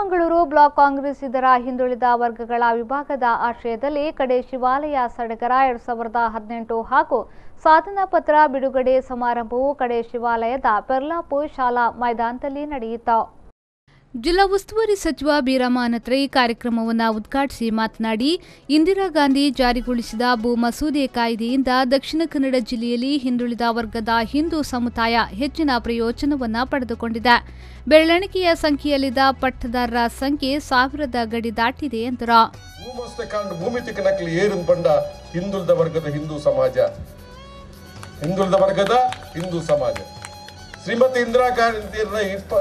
ಪಣೆಮಂಗಳೂರು block Congress ಇದರ ಹಿಂದುಳಿದ ವರ್ಗಗಳ ವಿಭಾಗದ ಆಶ್ರಯದಲ್ಲಿ ಕಡೆ ಶಿವಾಲಯ ಸಡಗರ 2018 ಹಾಗೂ ಸಾಧನಾ ಪತ್ರ ಬಿಡುಗಡೆ ಸಮಾರಂಭವು ಕಡೆ ಶಿವಾಲಯದ ಪೆರ್ಲಾಪುರ್ ಶಾಲಾ ಮೈದಾನದಲ್ಲಿ ನಡೆಯಿತು. ಜಿಲ್ಲಾ ಉಸ್ತುವಾರಿ ಸಚಿವ ಬೀರಮ್ಮ ಅನತ್ರೆ ಕಾರ್ಯಕ್ರಮವನ್ನು ಉದ್ಘಾಟಿಸಿ ಮಾತನಾಡಿ, ಇಂದಿರಾ ಗಾಂಧಿ ಜಾರಿಗೊಳಿಸಿದ ಭೂ ಮಸೂದೆ ಕಾಯ್ದೆಯಿಂದ ದಕ್ಷಿಣ ಕನ್ನಡ ಜಿಲ್ಲೆಯಲ್ಲಿ ಹಿಂದುಳಿದ ವರ್ಗದ ಹಿಂದೂ ಸಮುದಾಯ ಹೆಚ್ಚಿನ ಪ್ರಯೋಜನವನ್ನು ಪಡೆದುಕೊಂಡಿದೆ. ಬೆರಳೆಣಿಕೆಯ ಸಂಖ್ಯೆಯಲ್ಲಿದ್ದ ಪಟ್ಟದಾರರ ಸಂಖ್ಯೆ 1000 ಗಡಿ ದಾಟಿದೆ ಎಂದರು. ಹಿಂದುಳಿದ ವರ್ಗದ ಹಿಂದೂ ಸಮಾಜ ಶ್ರೀಮತಿ ಇಂದಿರಾ ಗಾಂಧಿ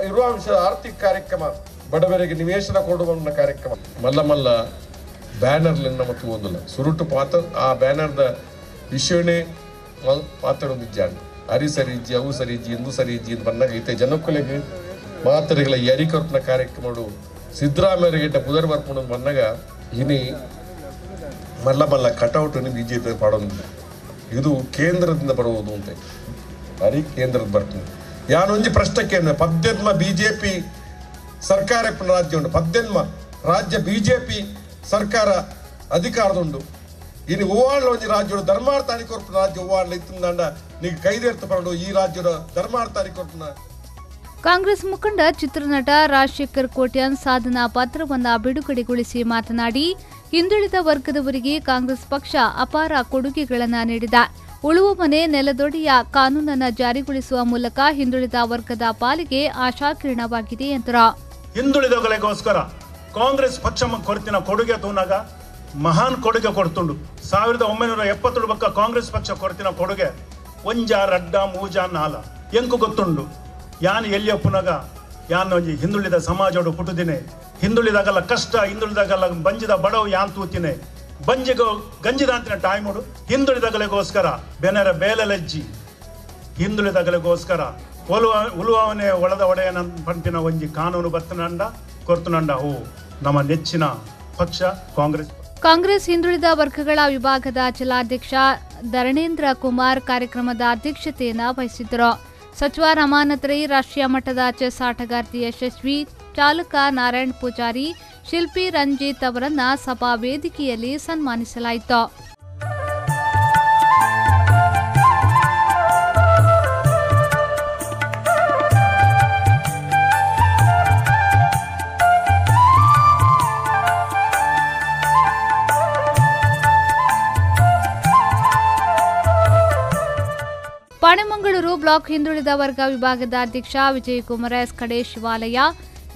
ಇರುವ ಆರ್ಥಿಕ ಕಾರ್ಯಕ್ರಮ ಬಡವರಿಗೆ ನಿವೇಶನ ಕೊಡುವ ಕಾರ್ಯಕ್ರಮ ಮಲ್ಲ ಬ್ಯಾನರ್ ಮತ್ತು ಓದಲ್ಲ ಸುರುಟು ಪಾತ್ರ ಆ ಬ್ಯಾನರ್ದ ವಿಷಯನೇ ಮಾತಾಡೋದಿದ್ದಾನೆ ಅರಿ ಸರಿಜಿ ಅವು ಸರಿಜಿ ಎಂದು ಸರಿಜಿ ಅಂತ ಬಂದಾಗ ಐತೆ ಜನಕ್ಕೂಲೆಗೆ ಮಾತರಿಗಳ ಯರಿಕರ್ಪನ ಕಾರ್ಯಕ್ರಮ ಸಿದ್ದರಾಮಯ್ಯಗೆ ಪುದರ್ ಬರ್ಕೊಂಡು ಬಂದಾಗ ಇನಿ ಮಲ್ಲ ಕಟೌಟ್ ಬಿಜೆಪಿ ಪಾಡೋದಿಲ್ಲ. ಇದು ಕೇಂದ್ರದಿಂದ ಬರುವುದು ಅಂತ ಅರಿ ಕೇಂದ್ರದ ಬರ್ತದೆ. ಯಾನೊಂಜಿ ಪ್ರಶ್ನಕ್ಕೆ 18 ಬಿಜೆಪಿ ಸರ್ಕಾರ ರಾಜ್ಯ ಉಂಟು 18 ರಾಜ್ಯ ಬಿಜೆಪಿ ಸರ್ಕಾರ ಅಧಿಕಾರದುಂಡು ಇನ್ನು ಹೂವಾಳ ಒಂಜಿ ರಾಜ್ಯದ ಧರ್ಮಾರ್ಥಾನಿ ಕೊರ್ಪುನ ರಾಜ್ಯ ಹೂವಾಳ ಇತ್ತಂದ ನೀವು ಕೈದೇರ್ತ ಪರಡು ಈ ರಾಜ್ಯದ ಧರ್ಮಾರ್ಥಾನಿ ಕೊರ್ಪುನ. ಕಾಂಗ್ರೆಸ್ ಮುಖಂಡ ಚಿತ್ರನಟ ರಾಜಶೇಖರ್ ಕೋಟ್ಯಾನ್ ಸಾಧನಾ ಪತ್ರವನ್ನು ಬಿಡುಗಡೆಗೊಳಿಸಿ ಮಾತನಾಡಿ, ಹಿಂದುಳಿದ ವರ್ಗದವರಿಗೆ ಕಾಂಗ್ರೆಸ್ ಪಕ್ಷ ಅಪಾರ ಕೊಡುಗೆಗಳನ್ನು ನೀಡಿದೆ. ಉಳುವ ಮನೆ ನೆಲದೊಡೆಯ ಕಾನೂನನ್ನು ಜಾರಿಗೊಳಿಸುವ ಮೂಲಕ ಹಿಂದುಳಿದ ವರ್ಗದ ಪಾಲಿಗೆ ಆಶಾಕಿರಣವಾಗಿದೆ ಎಂದರು. ಹಿಂದುಳಿದವರಿಗೋಸ್ಕರ ಕಾಂಗ್ರೆಸ್ ಪಕ್ಷ ಕೊರತಿನ ಕೊಡುಗೆ ತೂನಾಗ ಮಹಾನ್ ಕೊಡುಗೆ ಕೊಡ್ತುಂಡು. 1970 ಬಕ್ಕ ಕಾಂಗ್ರೆಸ್ ಪಕ್ಷ ಕೊರತಿನ ಕೊಡುಗೆ ಒಂಜ ರಡ್ಡ ಮೂಜ ನಾಲ ಎಂಕು ಗೊತ್ತುಂಡು. ಯಾನ್ ಎಲ್ಲಿಯ ಪುನಗ ಯಾನ್ ಹಿಂದುಳಿದ ಸಮಾಜೋಡು ಪುಟುದಿನೇ ಹಿಂದುಳಿದಾಗಲ್ಲ ಕಷ್ಟ ಹಿಂದುಳಿದಾಗಲ್ಲ ಬಂಜಿದ ಬಡವು ಯಾನ್ ತೂತಿನೇ ಬಂಜಿಗೋ ಗಂಜಿದಾಂತಿನ ಟೈಮುಡು ಹಿಂದುಳಿದಗಳಿಗೋಸ್ಕರ ಬೆನರ ಬೇಲಲಜ್ಜಿ ಹಿಂದುಳಿದಗಳಿಗೋಸ್ಕರ ಉಳುವವನೇ ಒಳದ ಒಡೆಯನ ಪಂಪಿನ ಒಂಜಿ ಕಾನೂನು ಬತ್ತನಂಡ ಕೊರ್ತನಂಡ ಹೂ ನಮ್ಮ ನೆಚ್ಚಿನ ಪಕ್ಷ ಕಾಂಗ್ರೆಸ್. ಕಾಂಗ್ರೆಸ್ ಹಿಂದುಳಿದ ವರ್ಗಗಳ ವಿಭಾಗದ ಜಿಲ್ಲಾಧ್ಯಕ್ಷ ಧರಣೇಂದ್ರ ಕುಮಾರ್ ಕಾರ್ಯಕ್ರಮದ ಅಧ್ಯಕ್ಷತೆಯನ್ನು ವಹಿಸಿದ್ದರು. ಸಚಿವ ರಮಾನಾಥ್ ರೈ, ರಾಷ್ಟ್ರೀಯ ಮಟ್ಟದ ಚೆಸ್ ಆಟಗಾರ್ತಿ ಯಶಸ್ವಿ, ಚಾಲಕ ನಾರಾಯಣ್ ಪೂಜಾರಿ, ಶಿಲ್ಪಿ ರಂಜಿತ್ ಅವರನ್ನ ಸಭಾ ವೇದಿಕೆಯಲ್ಲಿ ಸನ್ಮಾನಿಸಲಾಯಿತು. ಪಣೆಮಂಗಳೂರು ಬ್ಲಾಕ್ ಹಿಂದುಳಿದ ವರ್ಗ ವಿಭಾಗದ ಅಧ್ಯಕ್ಷ ವಿಜಯಕುಮಾರ್ ಎಸ್ ಕಡೆ ಶಿವಾಲಯ,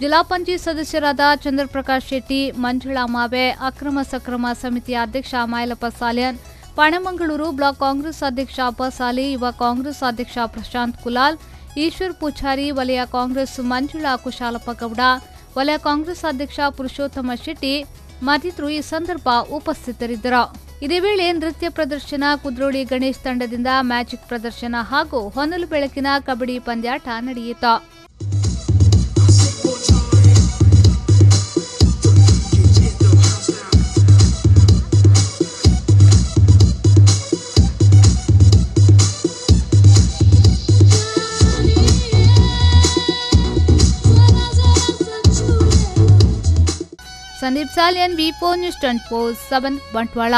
ಜಿಲ್ಲಾ ಪಂಚಾಯತ್ ಸದಸ್ಯರಾದ ಚಂದ್ರಪ್ರಕಾಶ್ ಶೆಟ್ಟಿ, ಮಂಜುಳಾ ಮಾವೆ, ಅಕ್ರಮ ಸಕ್ರಮ ಸಮಿತಿಯ ಅಧ್ಯಕ್ಷ ಮಾಯಲಪ್ಪ ಸಾಲ್ಯನ್, ಪಣೆಮಂಗಳೂರು ಬ್ಲಾಕ್ ಕಾಂಗ್ರೆಸ್ ಅಧ್ಯಕ್ಷ ಅಬ್ಬಾಸ್ ಅಲಿ, ಯುವ ಕಾಂಗ್ರೆಸ್ ಅಧ್ಯಕ್ಷ ಪ್ರಶಾಂತ್ ಕುಲಾಲ್, ಈಶ್ವರ್ ಪೂಜಾರಿ, ವಲಯ ಕಾಂಗ್ರೆಸ್ ಮಂಜುಳಾ ಕುಶಾಲಪ್ಪ ಗೌಡ, ವಲಯ ಕಾಂಗ್ರೆಸ್ ಅಧ್ಯಕ್ಷ ಪುರುಷೋತ್ತಮ ಶೆಟ್ಟಿ ಮತ್ತಿತರರು ಈ ಸಂದರ್ಭ ಉಪಸ್ಥಿತರಿದ್ದರು. ಇದೇ ವೇಳೆ ನೃತ್ಯ ಪ್ರದರ್ಶನ, ಕುದ್ರೋಳಿ ಗಣೇಶ್ ತಂಡದಿಂದ ಮ್ಯಾಜಿಕ್ ಪ್ರದರ್ಶನ ಹಾಗೂ ಹೊನಲು ಬೆಳಕಿನ ಕಬಡ್ಡಿ ಪಂದ್ಯಾಟ ನಡೆಯಿತು. ಸಂದೀಪ್ ಸಾಲಿಯನ್, ವಿ4 ನ್ಯೂಸ್ 24/7 ಬಂಟ್ವಾಳ.